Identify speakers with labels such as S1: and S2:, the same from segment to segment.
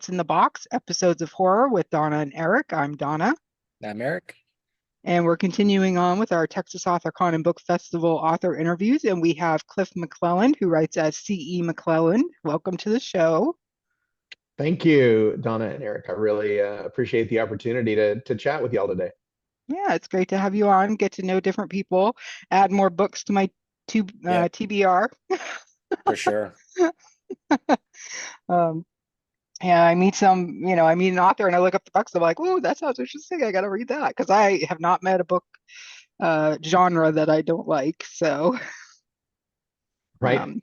S1: What's in the Box, episodes of horror with Donna and Eric. I'm Donna,
S2: I'm Eric.
S1: and we're continuing on with our Texas AuthorCon and Book Festival author interviews. And we have Cliff McClelland, who writes as C.E. McClelland. Welcome to the show.
S3: Thank you, Donna and Eric. I really appreciate the opportunity to chat with y'all today.
S1: Yeah, it's great to have you on, get to know different people, add more books to my
S2: Yep,
S1: TBR.
S2: for sure.
S1: Um, yeah, I meet an author and I look up the books. I'm like, oh, that sounds interesting. I got to read that because I have not met a book genre that I don't like. So,
S3: Right.
S1: um,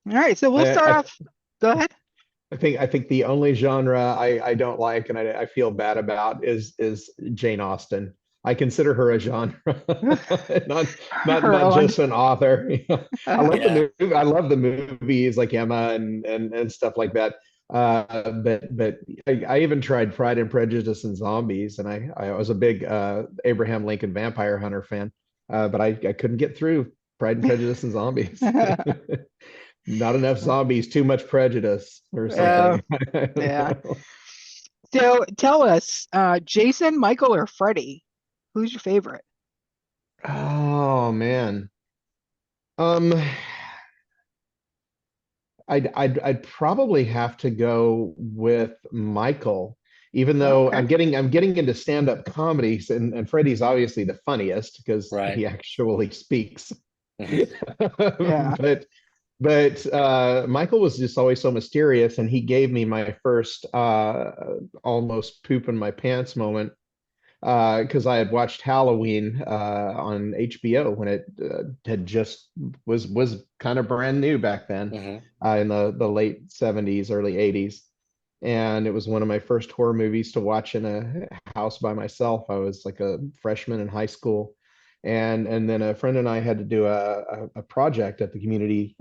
S1: all right. So we'll
S3: I,
S1: start
S3: I
S1: off. Go ahead.
S3: I think the only genre I don't like and I feel bad about is Jane Austen. I consider her a genre, not
S1: Her
S3: not
S1: own.
S3: just an author. I love
S2: Yeah.
S3: the movie. I love the movies like Emma and stuff like that. But I even tried Pride and Prejudice and Zombies, and I was a big Abraham Lincoln Vampire Hunter fan, but I couldn't get through Pride and Prejudice and Zombies. Not enough zombies, too much prejudice or
S1: Yeah,
S3: something. I don't
S1: yeah.
S3: know.
S1: So tell us, Jason, Michael, or Freddie, who's your favorite?
S3: Oh man. Um, I'd probably have to go with Michael, even though
S1: Okay.
S3: I'm getting into stand-up comedies, and Freddie's obviously the funniest because
S2: Right.
S3: he actually speaks.
S2: Mhm.
S1: Yeah.
S3: But Michael was just always so mysterious, and he gave me my first almost poop in my pants moment because I had watched Halloween on HBO when it had just was kind of brand new back then
S2: Mhm.
S3: in the late 70s, early 80s. And it was one of my first horror movies to watch in a house by myself. I was like a freshman in high school. And then a friend and I had to do a project at the community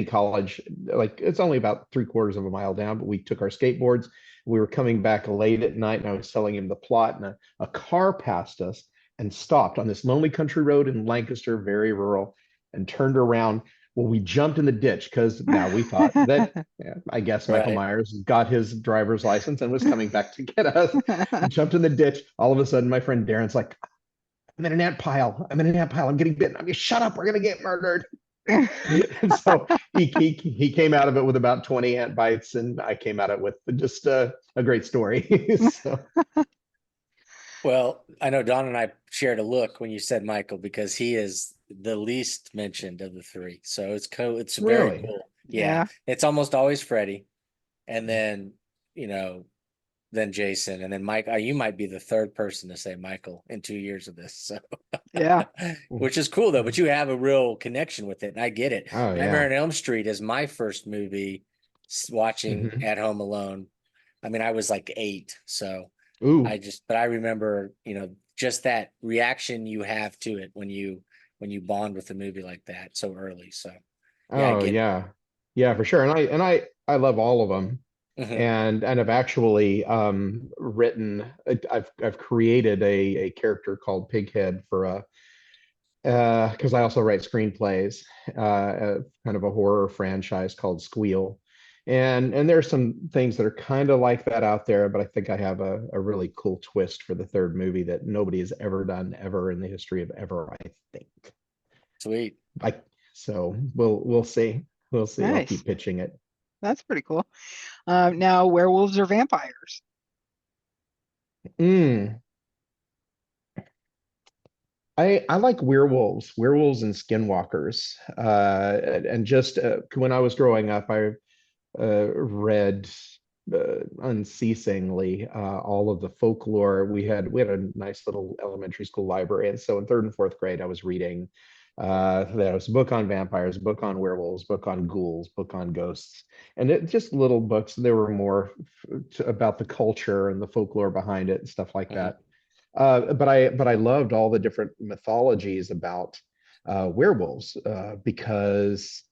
S3: college. Like it's only about 3/4 of a mile down, but we took our skateboards. We were coming back late at night, and I was telling him the plot, and a car passed us and stopped on this lonely country road in Lancaster, very rural, and turned around. Well, we jumped in the ditch because now we thought that, yeah, I guess Michael
S2: Right.
S3: Myers got his driver's license and was coming back to get us. Jumped in the ditch. All of a sudden, my friend Darren's like, I'm in an ant pile. I'm in an ant pile. I'm getting bitten. I'm like, shut up. We're going to get murdered. And so he came out of it with about 20 ant bites, and I came out of it with just a great story. So,
S2: Well, I know Don and I shared a look when you said Michael because he is the least mentioned of the three. So it's cool. It's very
S3: really,
S2: cool. Yeah.
S1: Yeah.
S2: It's almost always Freddie. And then, you know, then Jason. And then Mike. You might be the third person to say Michael in 2 years of this. So
S1: Yeah.
S2: which is cool though, but you have a real connection with it. And I get it.
S3: oh
S2: Nightmare
S3: yeah.
S2: on Elm Street is my first movie watching
S3: Hmm.
S2: at home alone. I mean, I was like 8, so
S3: Ooh.
S2: but I remember, just that reaction you have to it when you bond with a movie like that so early. So yeah, I
S3: Oh
S2: get it.
S3: yeah. Yeah, for sure. And I love all of them.
S2: Hmm.
S3: And I've actually written I've created a character called Pighead for a because I also write screenplays, kind of a horror franchise called Squeal. And there's some things that are kind of like that out there, but I think I have a really cool twist for the third movie that nobody has ever done ever in the history of ever, I think.
S2: Sweet.
S3: Like so we'll see. We'll see. I'll
S1: Nice.
S3: keep pitching it.
S1: That's pretty cool. Now, werewolves or vampires?
S3: Mm. I like werewolves and skinwalkers. And just when I was growing up, I read unceasingly all of the folklore. We had a nice little elementary school library, and so in third and fourth grade, I was reading. There was a book on vampires, a book on werewolves, book on ghouls, book on ghosts, and it just little books. There were more about the culture and the folklore behind it and stuff like
S2: Hmm.
S3: that. But I loved all the different mythologies about werewolves because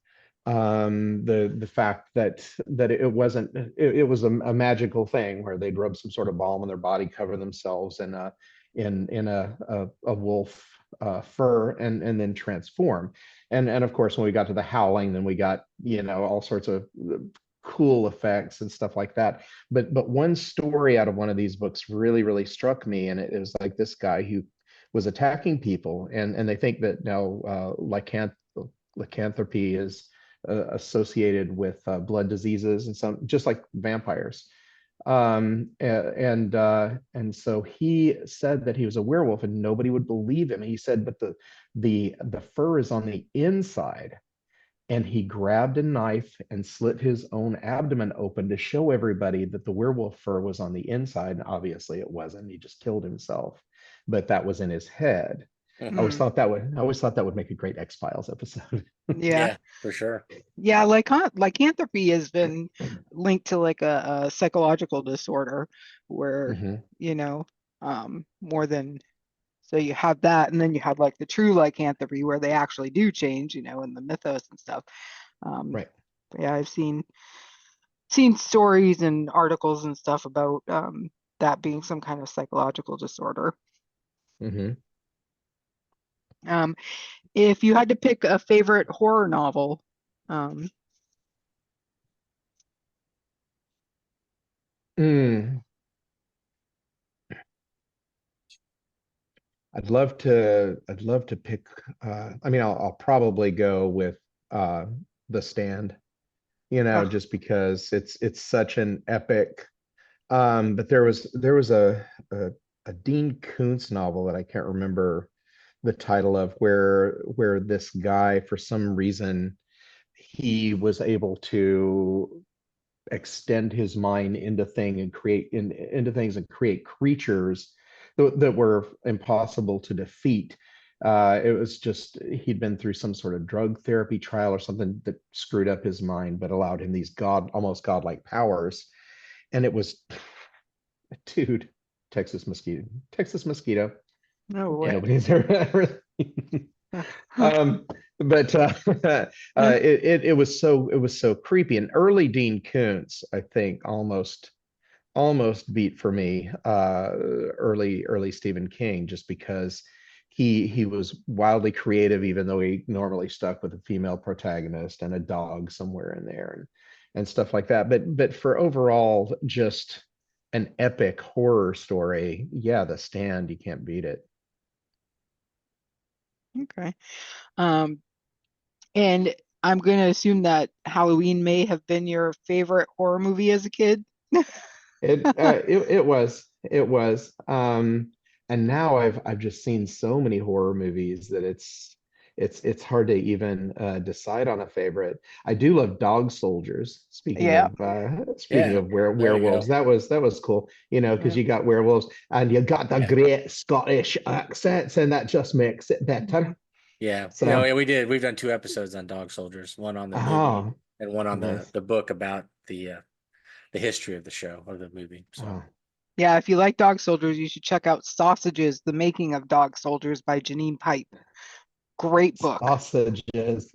S3: the fact that it wasn't it was a magical thing where they'd rub some sort of balm on their body, cover themselves in a wolf fur, and then transform. And of course, when we got to the howling, then we got all sorts of cool effects and stuff like that. But one story out of one of these books really struck me, and it was like this guy who was attacking people, and they think that now lycanthropy is associated with blood diseases and some just like vampires. And so he said that he was a werewolf, and nobody would believe him. He said, but the fur is on the inside. And he grabbed a knife and slit his own abdomen open to show everybody that the werewolf fur was on the inside. And obviously it wasn't. He just killed himself. But that was in his head.
S2: Mhm.
S3: I always thought that would make a great X-Files episode.
S1: Yeah.
S2: Yeah, for sure.
S1: Yeah, lycanthropy has been linked to like a psychological disorder where,
S3: Mhm.
S1: more than, so you have that, and then you have like the true lycanthropy where they actually do change, in the mythos and stuff. Um,
S3: Right.
S1: but yeah, I've seen stories and articles and stuff about that being some kind of psychological disorder.
S3: Mhm.
S1: Um, if you had to pick a favorite horror novel, um,
S3: Mm. I'd love to pick I mean I'll probably go with uh The Stand,
S1: oh,
S3: just because it's such an epic. But there was a Dean Koontz novel that I can't remember the title of, where this guy, for some reason, he was able to extend his mind into into things and create creatures that were impossible to defeat. It was just he'd been through some sort of drug therapy trial or something that screwed up his mind, but allowed him these almost godlike powers. And it was, dude, Texas mosquito.
S1: no way.
S3: Nobody's ever. um, but it was so creepy. And early Dean Koontz, I think, almost beat for me early Stephen King, just because he was wildly creative, even though he normally stuck with a female protagonist and a dog somewhere in there, and stuff like that. But for overall just an epic horror story, yeah, The Stand, you can't beat it.
S1: Okay. Um, and I'm going to assume that Halloween may have been your favorite horror movie as a kid.
S3: It was. And now I've just seen so many horror movies that it's hard to even decide on a favorite. I do love Dog Soldiers.
S1: Yeah.
S3: Speaking
S2: Yeah,
S3: of
S2: there you
S3: werewolves,
S2: go.
S3: that was cool. Because
S1: Yeah.
S3: you got werewolves and you got the
S2: Yeah.
S3: great Scottish accents, and that just makes it better.
S2: Yeah. No,
S3: So,
S2: yeah, we did. We've done 2 episodes on Dog Soldiers, one on the movie
S3: oh,
S2: and one on the
S3: nice.
S2: the book about the history of the show or the movie. So
S3: Oh,
S1: Yeah, if you like Dog Soldiers, you should check out Sausages, The Making of Dog Soldiers by Janine Pipe. Great book.
S3: sausages.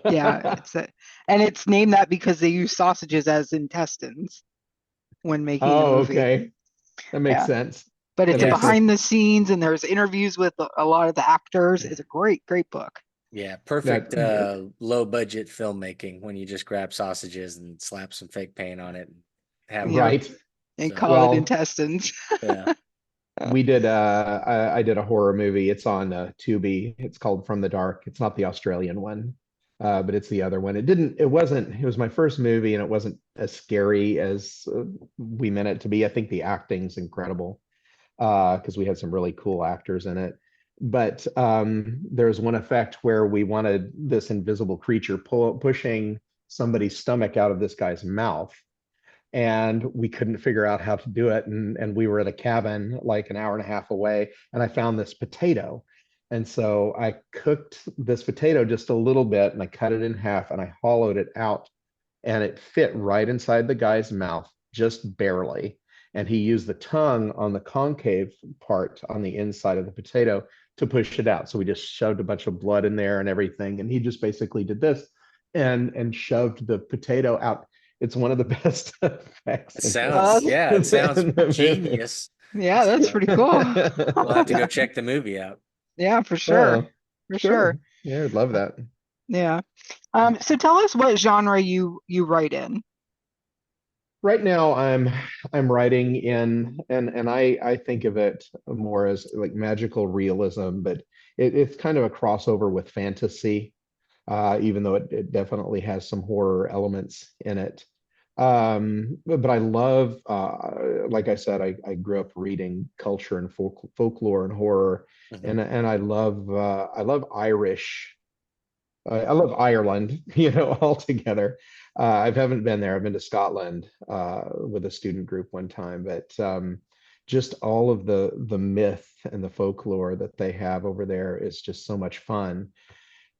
S1: Yeah, and it's named that because they use sausages as intestines when making the
S3: Oh,
S1: movie.
S3: okay. That makes
S1: Yeah,
S3: sense.
S1: but
S3: That
S1: it's
S3: makes
S2: yes.
S3: sense.
S1: behind the scenes and there's interviews with a lot of the actors. It's a great book.
S2: Yeah,
S3: That
S2: perfect low budget filmmaking when you just grab sausages and slap some fake paint on it and have them
S1: Yep,
S2: cooked.
S3: right.
S1: and
S2: So
S1: call it
S3: Well,
S1: intestines.
S2: yeah.
S3: we did I did a horror movie. It's on Tubi. It's called From the Dark. It's not the Australian one. But it's the other one. It was my first movie, and it wasn't as scary as we meant it to be. I think the acting's incredible, because we had some really cool actors in it. But there's one effect where we wanted this invisible creature pushing somebody's stomach out of this guy's mouth, and we couldn't figure out how to do it. And we were at a cabin like an hour and a half away, and I found this potato. And so I cooked this potato just a little bit, and I cut it in half, and I hollowed it out, and it fit right inside the guy's mouth, just barely. And he used the tongue on the concave part on the inside of the potato to push it out. So we just shoved a bunch of blood in there and everything. And he just basically did this and shoved the potato out. It's one of the best effects
S2: It
S3: in
S2: sounds,
S1: Oh,
S2: yeah, it sounds
S3: the movie.
S2: genius.
S1: yeah, that's
S2: So
S1: pretty cool.
S2: we'll have to go check the movie out.
S1: Yeah, for sure.
S3: Oh,
S1: For sure.
S3: sure. Yeah, I'd love that.
S1: Yeah. So tell us what genre you write in.
S3: right now I'm writing in, and I think of it more as like magical realism, but it's kind of a crossover with fantasy, even though it definitely has some horror elements in it. But I love, like I said, I grew up reading culture and folklore and horror,
S2: Mhm.
S3: and I love Irish. I love Ireland, altogether. I haven't been there. I've been to Scotland with a student group one time, but just all of the myth and the folklore that they have over there is just so much fun.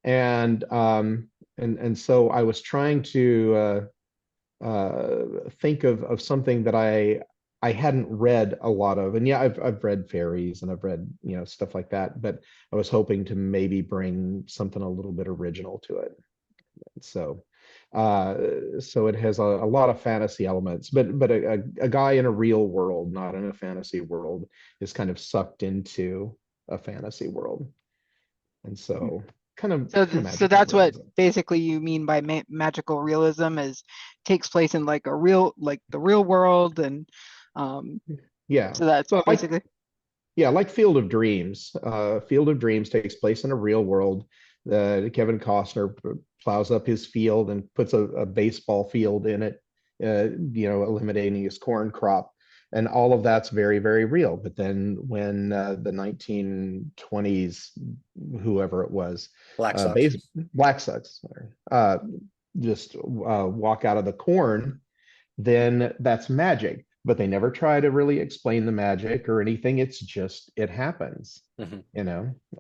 S3: And so I was trying to think of something that I hadn't read a lot of. And yeah, I've read fairies and I've read, stuff like that, but I was hoping to maybe bring something a little bit original to it. So uh so it has a lot of fantasy elements, but a guy in a real world, not in a fantasy world, is kind of sucked into a fantasy world. And so kind of
S1: So
S3: magical
S1: that's what
S3: realism.
S1: basically you mean by magical realism is takes place in like a real, like the real world, and um,
S3: Yeah.
S1: so that's
S3: So like
S1: basically.
S3: Yeah, like Field of Dreams. Field of Dreams takes place in a real world. Kevin Costner plows up his field and puts a baseball field in it, eliminating his corn crop. And all of that's very, very real. But then when the 1920s, whoever it was,
S2: Black Sox.
S3: base Black Sox, just walk out of the corn, then that's magic. But they never try to really explain the magic or anything. It's just it happens,
S2: Mhm.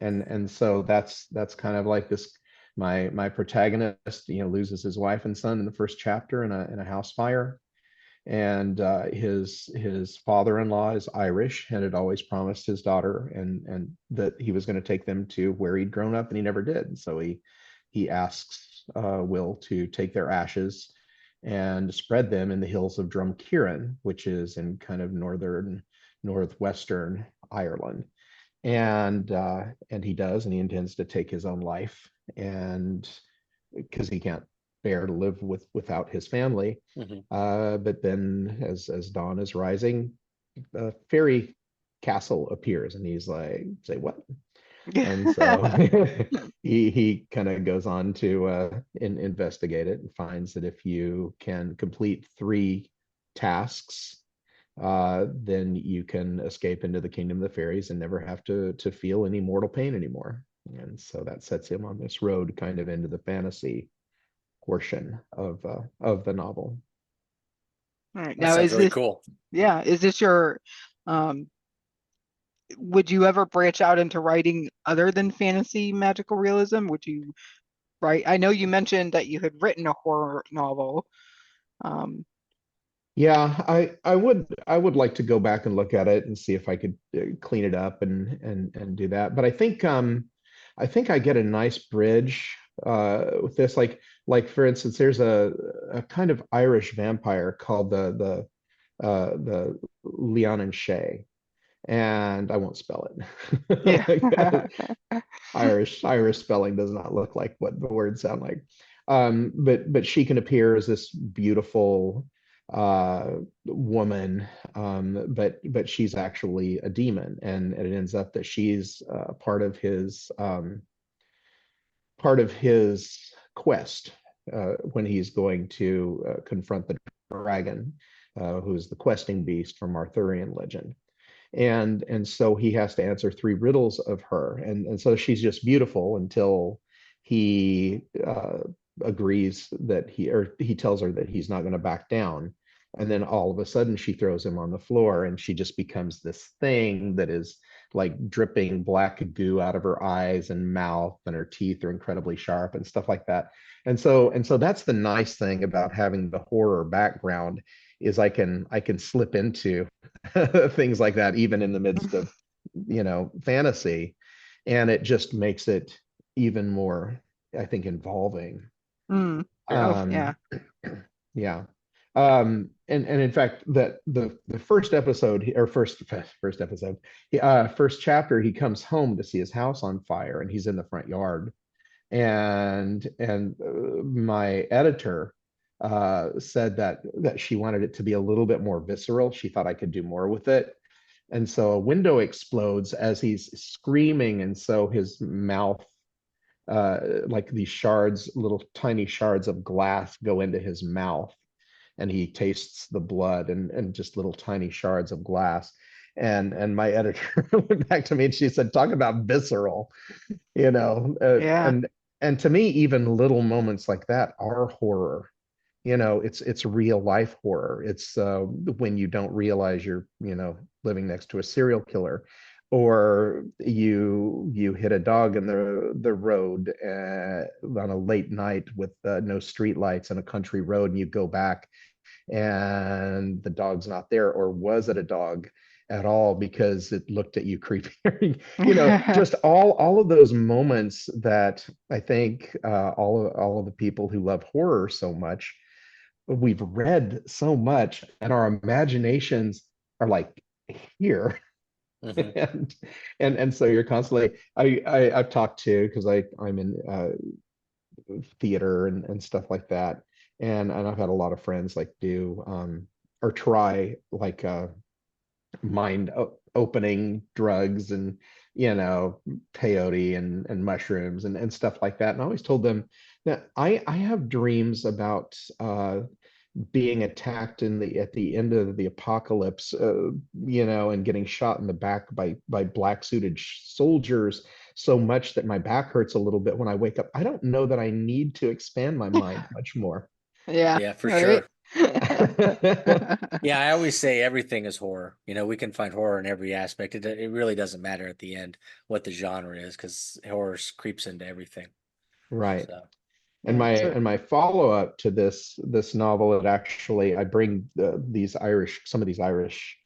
S3: And so that's kind of like this. My protagonist, loses his wife and son in the first chapter in a house fire, and his father-in-law is Irish and had always promised his daughter and that he was going to take them to where he'd grown up, and he never did. So he asks Will to take their ashes and spread them in the hills of Drumkeeran, which is in kind of northwestern Ireland. And he does, and he intends to take his own life, and because he can't bear to live without his family.
S2: Mhm.
S3: But then, as dawn is rising, a fairy castle appears, and he's like, "Say what?" And so he kind of goes on to investigate it and finds that if you can complete 3 tasks, then you can escape into the kingdom of the fairies and never have to feel any mortal pain anymore. And so that sets him on this road kind of into the fantasy portion of the novel.
S1: All right.
S2: That
S1: Now,
S2: sounds
S1: is
S2: really
S1: this,
S2: cool.
S1: yeah, is this your, um, would you ever branch out into writing other than fantasy magical realism? Would you write? I know you mentioned that you had written a horror novel. Um,
S3: Yeah, I would like to go back and look at it and see if I could clean it up and do that. But I think I get a nice bridge with this. Like for instance, there's a kind of Irish vampire called the Leon and Shay, and I won't spell
S1: yeah.
S3: it. Irish spelling does not look like what the words sound like. But she can appear as this beautiful woman, but she's actually a demon, and it ends up that she's part of his quest when he's going to confront the dragon, who's the questing beast from Arthurian legend. And so he has to answer 3 riddles of her, and so she's just beautiful until he agrees that he tells her that he's not going to back down, and then all of a sudden she throws him on the floor, and she just becomes this thing that is like dripping black goo out of her eyes and mouth, and her teeth are incredibly sharp and stuff like that. And so that's the nice thing about having the horror background, is I can slip into things like that even in the midst of fantasy, and it just makes it even more, I think, involving.
S1: Mm. Oh,
S3: um
S1: yeah.
S3: yeah. And in fact, that the first episode, or first episode, first chapter, he comes home to see his house on fire, and he's in the front yard, and my editor said that she wanted it to be a little bit more visceral. She thought I could do more with it. And so a window explodes as he's screaming, and so his mouth, like these shards, little tiny shards of glass go into his mouth, and he tastes the blood, and just little tiny shards of glass. And my editor went back to me and she said, talk about visceral,
S1: Yeah.
S3: and to me, even little moments like that are horror. It's real life horror. It's when you don't realize you're, living next to a serial killer, or you hit a dog in the road on a late night with no street lights on a country road, and you go back and the dog's not there, or was it a dog at all because it looked at you creepy? Just all of those moments that I think all of the people who love horror so much, we've read so much, and our imaginations are like here.
S2: Mhm.
S3: And so you're constantly, I've talked to, because I'm in theater and stuff like that, and I've had a lot of friends like do or try like mind opening drugs, and peyote and mushrooms and stuff like that. And I always told them that I have dreams about being attacked at the end of the apocalypse, and getting shot in the back by black suited soldiers so much that my back hurts a little bit when I wake up. I don't know that I need to expand my mind much more.
S1: Yeah.
S2: Yeah, for
S1: Right.
S2: sure. Yeah, I always say everything is horror. We can find horror in every aspect. It really doesn't matter at the end what the genre is, because horror creeps into everything.
S3: Right.
S2: So
S3: And
S1: Yeah.
S3: my follow-up to this novel, it actually, I bring some of these Irish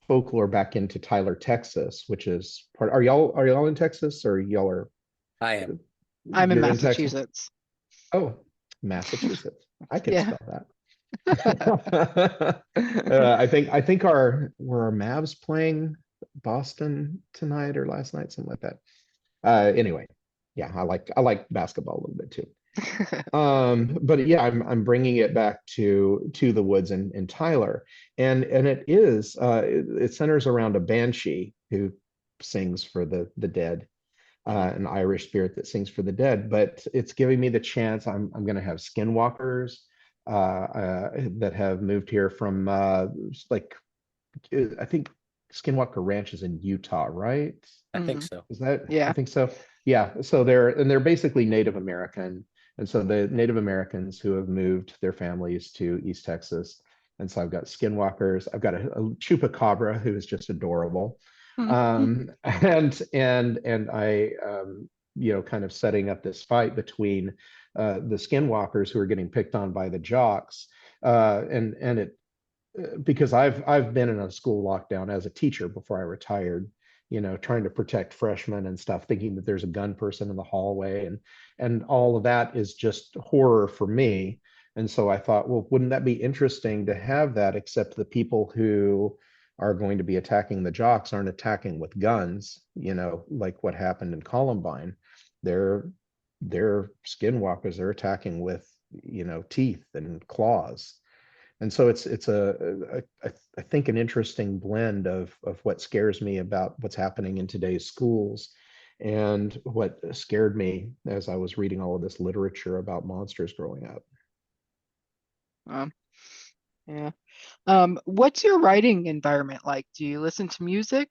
S3: folklore back into Tyler, Texas, which is part. Are y'all in Texas, or y'all are
S2: I am.
S1: I'm in
S3: you're in Texas?
S1: Massachusetts.
S3: Oh, Massachusetts. I could
S1: Yeah.
S3: spell that. I think were our Mavs playing Boston tonight or last night, something like that. Anyway, yeah, I like basketball a little bit too. But yeah, I'm bringing it back to the woods in Tyler, and it centers around a banshee who sings for the dead,
S2: Mhm.
S3: an Irish spirit that sings for the dead. But it's giving me the chance. I'm going to have skinwalkers that have moved here from like I think Skinwalker Ranch is in Utah, right?
S2: I think
S1: Mhm.
S2: so.
S3: Is that, I
S1: Yeah.
S3: think so. Yeah. So they're basically Native American. And so the Native Americans who have moved their families to East Texas. And so I've got skinwalkers. I've got a chupacabra who is just adorable. And I, kind of setting up this fight between the skinwalkers who are getting picked on by the jocks. And it because I've been in a school lockdown as a teacher before I retired, trying to protect freshmen and stuff, thinking that there's a gun person in the hallway, and all of that is just horror for me. And so I thought, well, wouldn't that be interesting to have that, except the people who are going to be attacking the jocks aren't attacking with guns, like what happened in Columbine. They're they're skinwalkers, they're attacking with, teeth and claws. And so it's I think an interesting blend of what scares me about what's happening in today's schools, and what scared me as I was reading all of this literature about monsters growing up.
S1: Um, yeah. What's your writing environment like? Do you listen to music?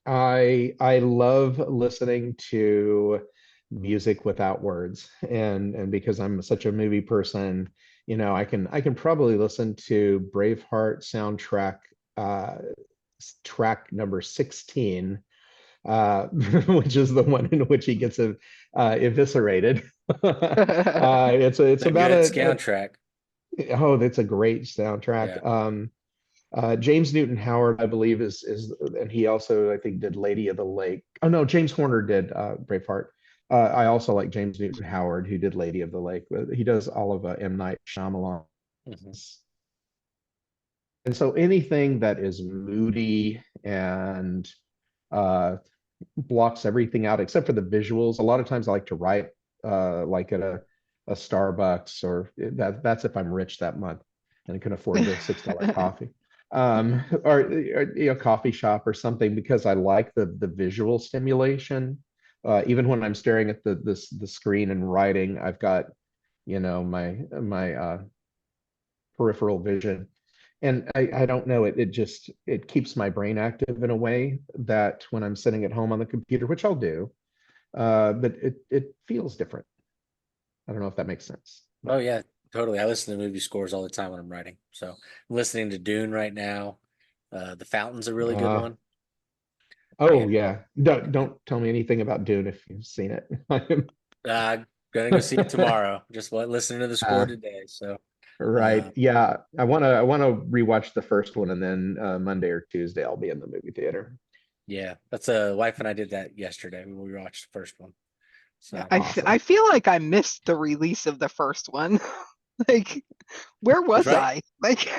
S3: I love listening to music without words, and because I'm such a movie person, I can probably listen to Braveheart soundtrack, uh track number 16, which is the one in which he gets eviscerated. It's
S2: It's a
S3: about
S2: good soundtrack.
S3: oh, that's a great soundtrack.
S2: Yeah.
S3: James Newton Howard, I believe, and he also, I think, did Lady of the Lake. Oh no, James Horner did Braveheart. I also like James Newton Howard, who did Lady of the Lake. But he does all of M. Night Shyamalan.
S2: Mhm.
S3: And so anything that is moody and uh, blocks everything out except for the visuals. A lot of times I like to write like at a Starbucks, or that's if I'm rich that month and can afford the $6 coffee. Or coffee shop or something, because I like the visual stimulation. Even when I'm staring at the screen and writing, I've got, my peripheral vision. And I don't know, it keeps my brain active in a way that when I'm sitting at home on the computer, which I'll do, but it feels different. I don't know if that makes sense.
S2: Oh yeah, totally. I listen to movie scores all the time when I'm writing. So I'm listening to Dune right now. The Fountain's a really good
S3: Uh,
S2: one.
S3: oh
S2: And
S3: yeah. Don't tell me anything about Dune if you've seen it.
S2: uh gonna go see it tomorrow. Just listening to the score
S3: Uh,
S2: today. So
S3: right. Yeah. I wanna rewatch the first one, and then Monday or Tuesday I'll be in the movie theater.
S2: yeah, that's wife and I did that yesterday. We watched the first one.
S1: Yeah,
S2: So
S3: Awesome.
S1: I feel like I missed the release of the first one. Like, where
S2: that's
S1: was
S2: right.
S1: I? Like,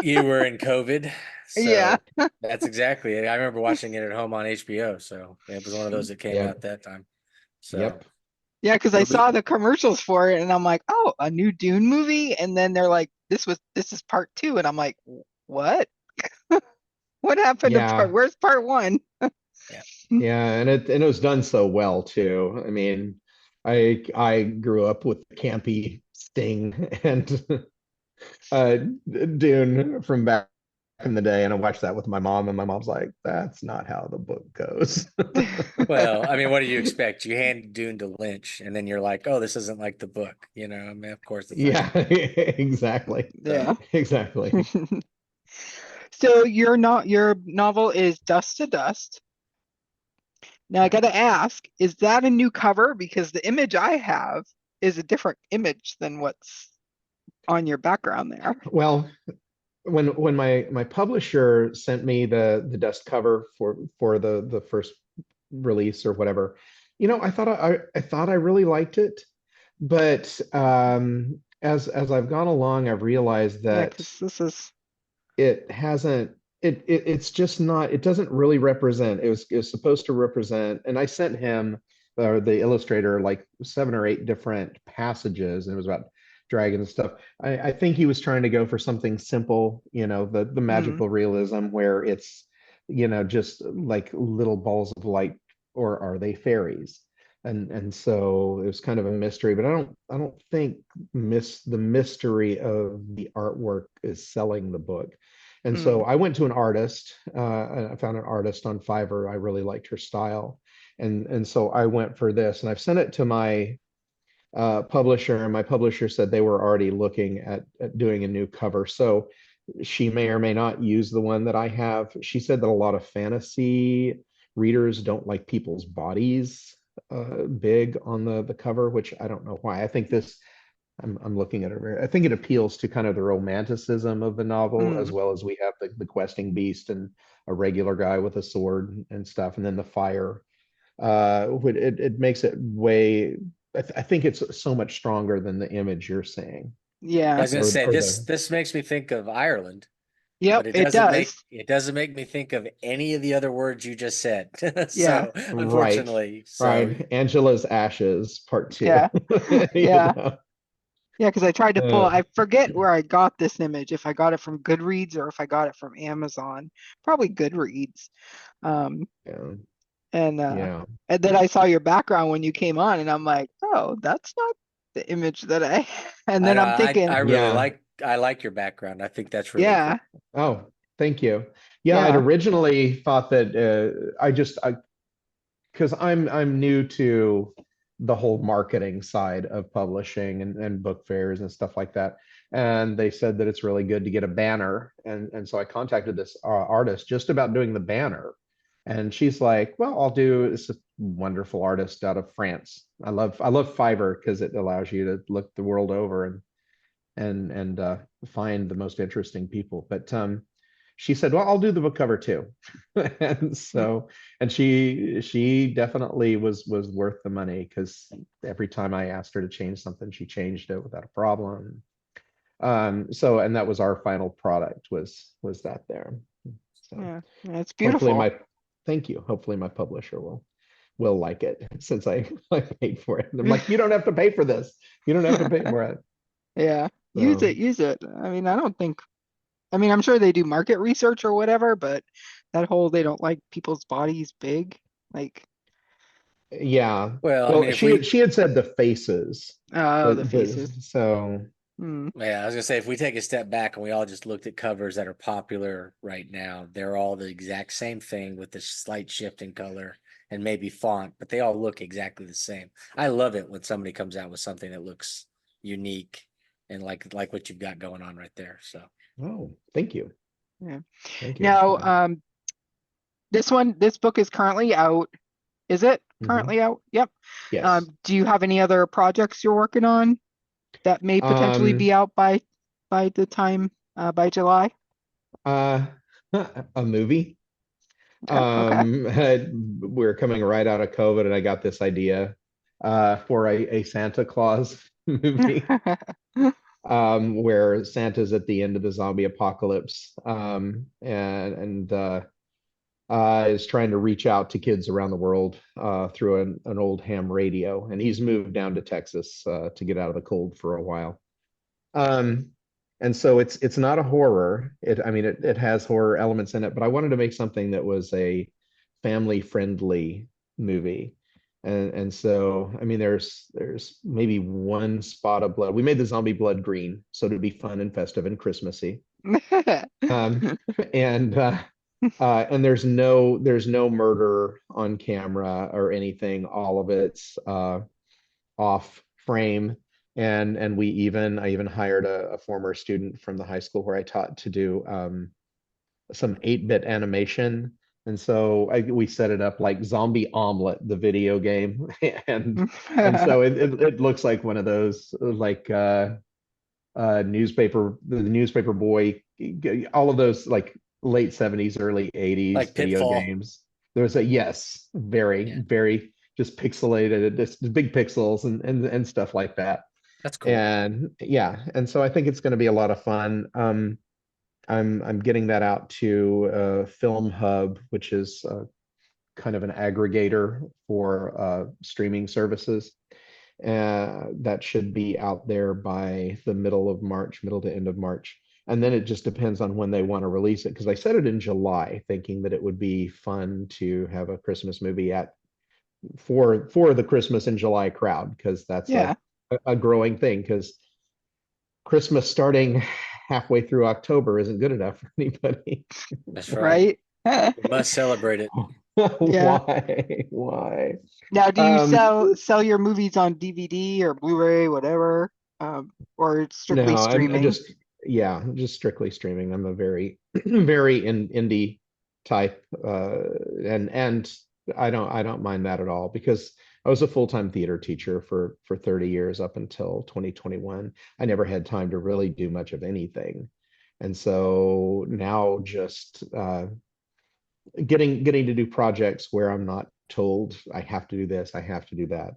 S2: You were in COVID,
S1: yeah.
S2: so that's exactly it. I remember watching it at home on HBO. So it was one of those that came out
S3: Yep.
S2: that time. So
S3: Yep.
S1: Yeah, because I
S2: it'll be
S1: saw the commercials for it and I'm like, oh, a new Dune movie. And then they're like, this is part two. And I'm like, what? What happened to
S3: Yeah.
S1: where's part one?
S2: yeah.
S3: Yeah, and it was done so well too. I mean, I grew up with campy Sting and uh Dune from back in the day, and I watched that with my mom, and my mom's like, "That's not how the book goes."
S2: Well, I mean, what do you expect? You hand Dune to Lynch, and then you're like, "Oh, this isn't like the book," you know. I mean, of course, it's not
S3: Yeah,
S2: gonna.
S3: exactly.
S2: So,
S1: Yeah.
S3: Exactly.
S1: So your novel is Dust to Dust. Now I
S3: Yeah.
S1: gotta ask, is that a new cover? Because the image I have is a different image than what's on your background there.
S3: Well, when my publisher sent me the dust cover for the first release or whatever, I thought I really liked it, but as I've gone along, I've realized
S1: Yeah,
S3: that
S1: because this is
S3: it hasn't it's just not, it doesn't really represent. It was supposed to represent, and I sent him, or the illustrator, like 7 or 8 different passages, and it was about dragons and stuff. I think he was trying to go for something simple, the
S1: mm,
S3: magical realism, where it's, just like little balls of light, or are they fairies? And so it was kind of a mystery, but I don't think the mystery of the artwork is selling the book. And so
S1: mm,
S3: I went to an artist. I found an artist on Fiverr. I really liked her style, and so I went for this. And I've sent it to my publisher, and my publisher said they were already looking at doing a new cover. So she may or may not use the one that I have. She said that a lot of fantasy readers don't like people's bodies big on the cover, which I don't know why. I think this I'm looking at it. I think it appeals to kind of the romanticism of the novel, as
S1: mm.
S3: well as we have the questing beast and a regular guy with a sword and stuff, and then the fire. It makes it way. I think it's so much stronger than the image you're saying,
S2: I
S1: Yeah.
S2: was gonna
S3: or
S2: say
S3: or
S2: this.
S3: the
S2: This makes me think of Ireland, but
S1: Yep, it does.
S2: it doesn't make me think of any of the other words you just said.
S1: Yeah.
S2: So,
S3: right,
S2: unfortunately, so
S3: right. Angela's Ashes Part Two.
S1: Yeah.
S3: You
S1: Yeah.
S3: know?
S1: Yeah, because I tried to pull,
S3: Uh,
S1: I forget where I got this image, if I got it from Goodreads or if I got it from Amazon. Probably Goodreads. Um,
S3: yeah,
S1: and uh
S3: yeah.
S1: and then I saw your background when you came on and I'm like, oh, that's not the image that I and
S2: I
S1: then
S2: know
S1: I'm thinking,
S2: I really
S3: Yeah.
S2: I like your background. I think that's really cool.
S1: yeah,
S3: Oh, thank you. Yeah, I'd
S1: yeah.
S3: originally thought that I because I'm new to the whole marketing side of publishing and book fairs and stuff like that. And they said that it's really good to get a banner. And so I contacted this artist just about doing the banner. And she's like, well, I'll do this wonderful artist out of France. I love Fiverr because it allows you to look the world over and find the most interesting people. But she said, "Well, I'll do the book cover too," and so and she definitely was worth the money, because every time I asked her to change something, she changed it without a problem. So and that was our final product, was that there. So
S1: Yeah, yeah, it's
S3: hopefully
S1: beautiful.
S3: my thank you. Hopefully my publisher will will like it since I paid for it. And I'm like, you don't have to pay for this. You don't have to pay for it.
S1: Yeah, use
S3: So
S1: it, use it. I mean, I don't think, I mean, I'm sure they do market research or whatever, but that whole they don't like people's bodies big, like,
S3: yeah.
S2: Well, I
S3: Well,
S2: mean, if we,
S3: she had said the faces,
S1: oh, the
S3: but
S1: faces.
S3: so
S1: Hmm.
S2: yeah, I was gonna say if we take a step back and we all just looked at covers that are popular right now, they're all the exact same thing with a slight shift in color and maybe font, but they all look exactly the same. I love it when somebody comes out with something that looks unique and like what you've got going on right there. So
S3: oh, thank you.
S1: Yeah.
S3: Thank you.
S1: Now, this book is currently out. Is it
S3: Mhm.
S1: currently out? Yep.
S3: Yes.
S1: Do you have any other projects you're working on that may potentially be
S3: Um,
S1: out by the time by July?
S3: uh, a movie.
S1: Yeah, okay.
S3: We're coming right out of COVID, and I got this idea for a Santa Claus movie, where Santa's at the end of the zombie apocalypse, and is trying to reach out to kids around the world through an old ham radio, and he's moved down to Texas to get out of the cold for a while. Um, and so it's not a horror. I mean, it has horror elements in it, but I wanted to make something that was a family friendly movie. And so I mean, there's maybe one spot of blood. We made the zombie blood green, so to be fun and festive and Christmassy. Um, and there's no murder on camera or anything. All of it's off frame. And I even hired a former student from the high school where I taught to do some 8-bit animation. And so we set it up like Zombie Omelet, the video game, and so it looks like one of those like the newspaper boy, all of those like late 70s, early 80s
S2: like
S3: video
S2: Pitfall.
S3: games. There was a yes, very,
S2: Yeah,
S3: very just pixelated, just big pixels and stuff like that.
S2: that's cool.
S3: And yeah, and so I think it's going to be a lot of fun. I'm getting that out to Film Hub, which is kind of an aggregator for streaming services. That should be out there by the middle of March, middle to end of March. And then it just depends on when they want to release it. Because I set it in July, thinking that it would be fun to have a Christmas movie for the Christmas in July crowd, because that's
S1: Yeah,
S3: a growing thing. Because Christmas starting halfway through October isn't good enough for anybody.
S2: That's right.
S1: right.
S2: We must celebrate it.
S1: Yeah.
S3: Why? Why?
S1: Now, do you
S3: Um,
S1: sell your movies on DVD or Blu-ray, whatever, or it's strictly
S3: No, I'm
S1: streaming?
S3: just yeah, just strictly streaming. I'm a very very indie type, and I don't mind that at all, because I was a full-time theater teacher for 30 years up until 2021. I never had time to really do much of anything. And so now just getting to do projects where I'm not told I have to do this, I have to do that.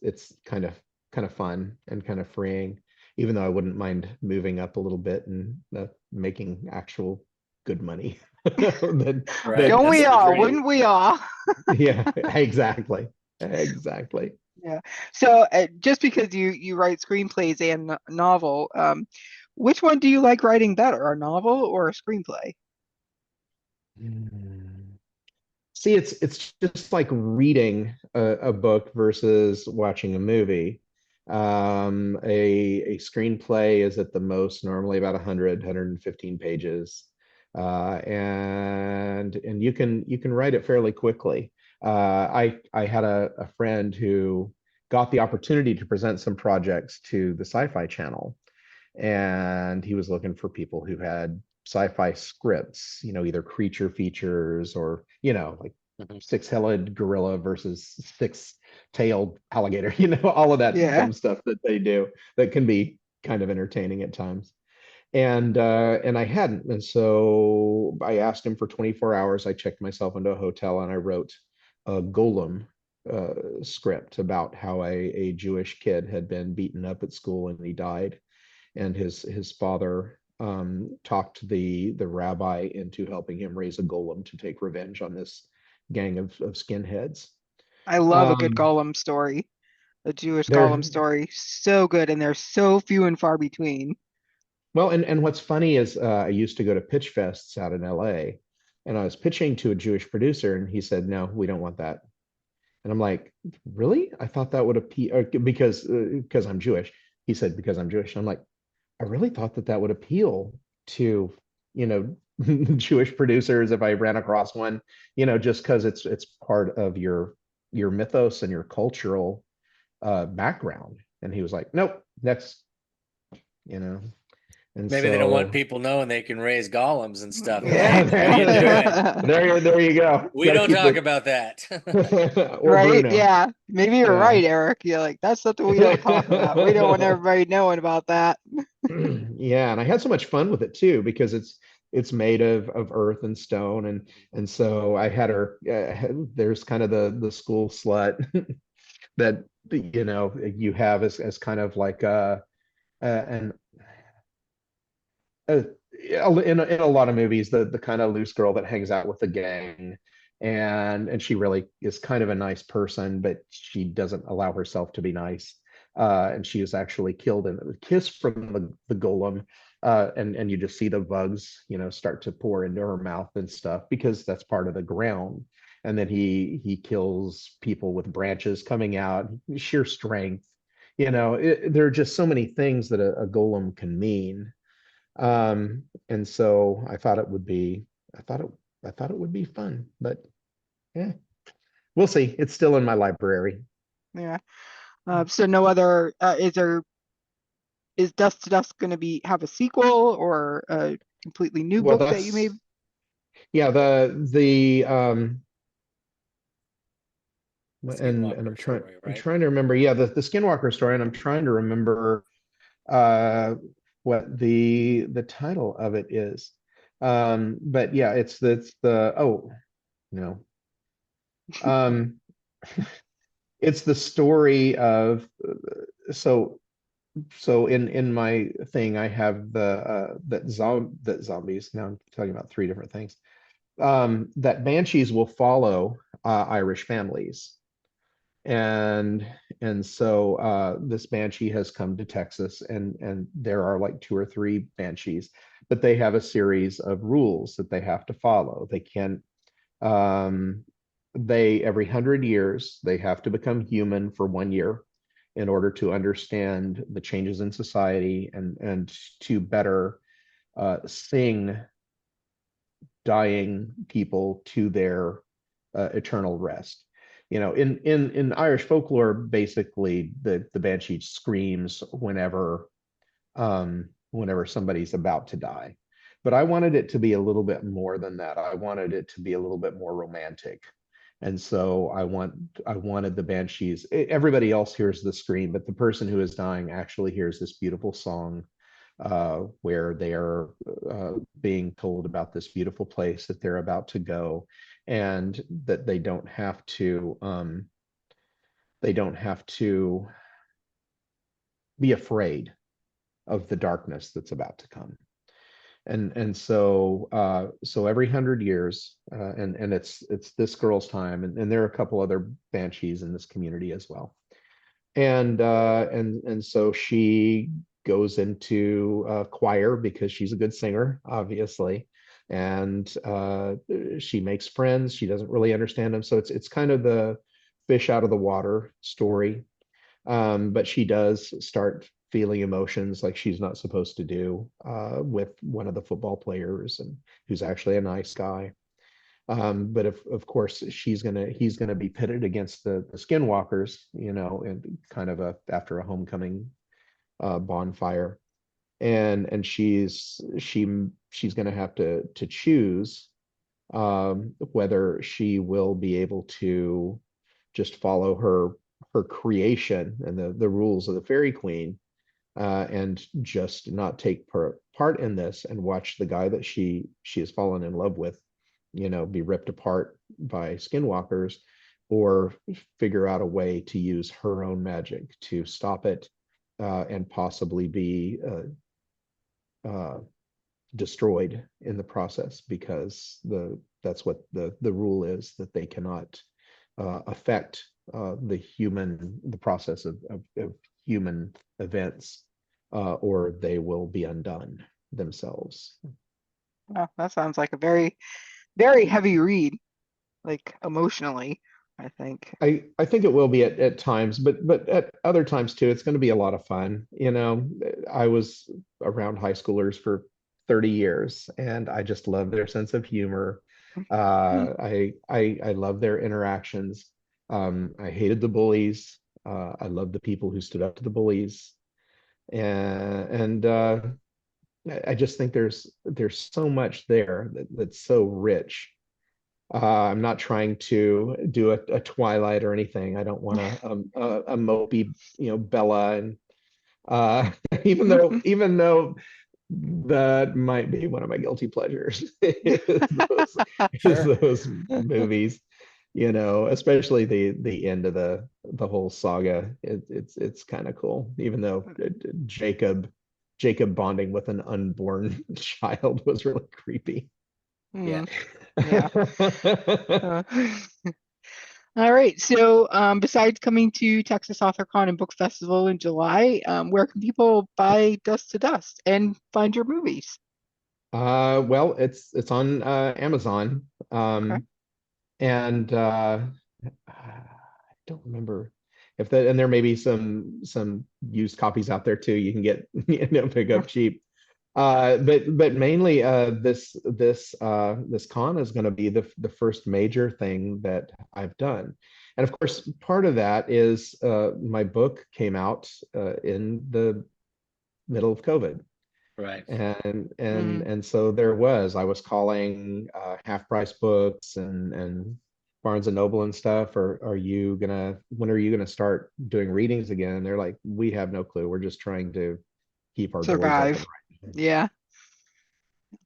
S3: It's kind of fun and kind of freeing, even though I wouldn't mind moving up a little bit and making actual good money. That
S2: Right.
S1: Don't
S3: that
S2: That's
S1: we
S2: the
S1: all?
S2: dream.
S1: Wouldn't we all?
S3: yeah, exactly. Exactly.
S1: Yeah. So just because you write screenplays and novel, which one do you like writing better, a novel or a screenplay?
S3: Hmm. See, it's just like reading a book versus watching a movie. A screenplay is at the most normally about 100, 115 pages, and you can write it fairly quickly. I had a friend who got the opportunity to present some projects to the Sci-Fi Channel, and he was looking for people who had sci-fi scripts, either creature features or, like
S2: Mhm.
S3: six-headed gorilla versus six-tailed alligator, all of that
S1: Yeah.
S3: dumb stuff that they do that can be kind of entertaining at times. And I hadn't. And so I asked him for 24 hours. I checked myself into a hotel and I wrote a Golem script about how a Jewish kid had been beaten up at school and he died, and his father talked the rabbi into helping him raise a golem to take revenge on this gang of skinheads.
S1: I love a good
S3: Um,
S1: Gollum story, a Jewish Gollum
S3: they're
S1: story. So good, and they're so few and far between.
S3: well, and what's funny is I used to go to pitch fests out in LA, and I was pitching to a Jewish producer, and he said, "No, we don't want that." And I'm like, "Really? I thought that would appeal because I'm Jewish." He said, "Because I'm Jewish." And I'm like, "I really thought that that would appeal to, you know, Jewish producers if I ran across one, just because it's part of your mythos and your cultural background." And he was like, "Nope, next, you know." And
S2: Maybe they don't want
S3: so
S2: people knowing they can raise golems and stuff,
S3: yeah,
S2: right? What are you doing?
S3: there you go.
S2: We
S3: Got to
S2: don't
S3: keep
S2: talk
S3: the
S2: about that.
S3: or
S1: Right?
S3: Bruno.
S1: Yeah. Maybe you're
S3: Yeah.
S1: right, Eric. You're like, that's something we don't talk about. We don't want everybody knowing about that.
S3: Yeah, and I had so much fun with it too because it's made of earth and stone, and so I had her. There's kind of the school slut that you have as kind of like an uh, in a lot of movies, the kind of loose girl that hangs out with the gang, and she really is kind of a nice person, but she doesn't allow herself to be nice. And she is actually killed in a kiss from the golem. And you just see the bugs, start to pour into her mouth and stuff because that's part of the ground. And then he kills people with branches coming out, sheer strength. There are just so many things that a golem can mean. And so I thought it, I thought it would be fun, but yeah, we'll see. It's still in my library.
S1: Yeah. So no other, is Dust to Dust going to have a sequel or a completely new
S3: Well,
S1: book that you made?
S3: that's, yeah, and
S2: Skinwalker story,
S3: I'm
S2: right?
S3: trying to remember, yeah, the Skinwalker story, and I'm trying to remember, uh, what the title of it is. But yeah, oh, no, um, it's the story of, so in my thing I have that zombies, now I'm talking about three different things, that banshees will follow Irish families, and so this banshee has come to Texas, and there are like two or three banshees, but they have a series of rules that they have to follow. They can't um, they every 100 years they have to become human for 1 year in order to understand the changes in society, and to better sing dying people to their eternal rest. In Irish folklore, basically the banshee screams whenever somebody's about to die. But I wanted it to be a little bit more than that. I wanted it to be a little bit more romantic. And so I wanted the banshees. Everybody else hears the scream, but the person who is dying actually hears this beautiful song, where they are being told about this beautiful place that they're about to go, and that they don't have to be afraid of the darkness that's about to come. And so every 100 years, and it's this girl's time, and there are a couple other banshees in this community as well. And so she goes into choir because she's a good singer, obviously, and she makes friends. She doesn't really understand them, so it's kind of the fish out of the water story. But she does start feeling emotions like she's not supposed to do, with one of the football players, and who's actually a nice guy. But of course he's gonna be pitted against the skinwalkers, and kind of after a homecoming bonfire. And she's gonna have to choose, whether she will be able to just follow her creation and the rules of the Fairy Queen, and just not take part in this, and watch the guy that she has fallen in love with, be ripped apart by skinwalkers, or figure out a way to use her own magic to stop it, and possibly be uh, destroyed in the process, because that's what the rule is, that they cannot affect the process of human events, or they will be undone themselves.
S1: Wow, that sounds like a very, very heavy read, like emotionally, I think.
S3: I think it will be at times, but at other times too, it's going to be a lot of fun. I was around high schoolers for 30 years, and I just love their sense of humor. I love their interactions. I hated the bullies. I love the people who stood up to the bullies, and I just think there's so much there that's so rich. I'm not trying to do a Twilight or anything. I don't want a mopey, Bella, and even though that might be one of my guilty pleasures, is
S1: Sure.
S3: those movies, especially the end of the whole saga. It's kind of cool, even though Jacob bonding with an unborn child was really creepy.
S2: Yeah.
S1: Mm, yeah. Uh, all right. So, besides coming to Texas AuthorCon and Book Festival in July, where can people buy Dust to Dust and find your movies?
S3: Well, it's on Amazon.
S1: Okay.
S3: And I don't remember if that, and there may be some used copies out there too. You can get, pick up cheap. But mainly this con is going to be the first major thing that I've done. And of course, part of that is my book came out in the middle of COVID.
S2: Right.
S3: And so I was calling half price books and Barnes and Noble and stuff. When are you gonna start doing readings again? And they're like, we have no clue. We're just trying to keep our doors open
S1: Survive.
S3: right now.
S1: Yeah,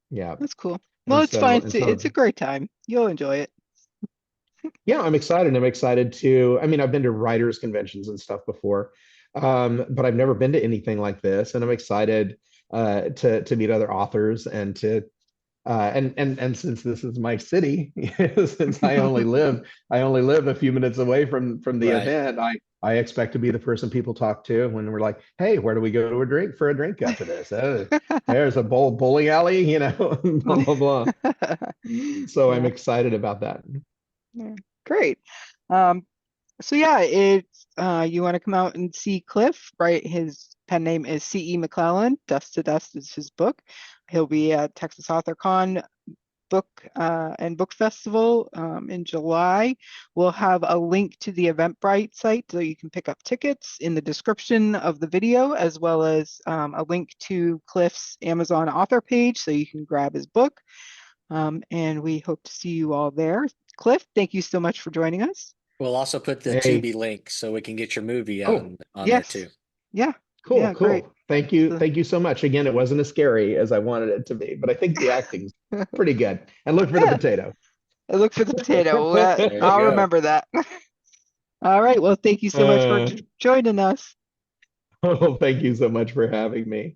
S3: Yeah.
S1: that's cool. Well,
S3: And
S1: it's fun.
S3: so
S1: It's a great time. You'll enjoy it.
S3: yeah, I'm excited. I'm excited to, I mean, I've been to writers conventions and stuff before, but I've never been to anything like this. And I'm excited to meet other authors and to and since this is my city, since I only live a few minutes away from the
S2: Right.
S3: event, I expect to be the person people talk to when we're like, hey, where do we go to a drink after this? Oh, there's a bowling alley, blah blah blah. So I'm
S1: Yeah,
S3: excited about that.
S1: yeah, great. Um, so yeah, it's you want to come out and see Cliff, right? His pen name is C.E. McClelland. Dust to Dust is his book. He'll be at Texas AuthorCon Book and Book Festival in July. We'll have a link to the Eventbrite site so you can pick up tickets in the description of the video, as well as a link to Cliff's Amazon author page so you can grab his book. And we hope to see you all there. Cliff, thank you so much for joining us.
S2: We'll also put the
S3: Hey,
S2: Tubi link so we can get your movie
S3: oh,
S2: on there
S1: Yes.
S2: too.
S1: Yeah.
S3: cool,
S1: Yeah. Great.
S3: cool. Thank you so much. Again, it wasn't as scary as I wanted it to be, but I think the acting's pretty good. And look for the
S1: Yeah.
S3: potato.
S1: I look for the potato.
S2: There you
S1: I'll
S2: go.
S1: remember that. All right. Well, thank you so much for
S3: Uh,
S1: joining us.
S3: oh, thank you so much for having me.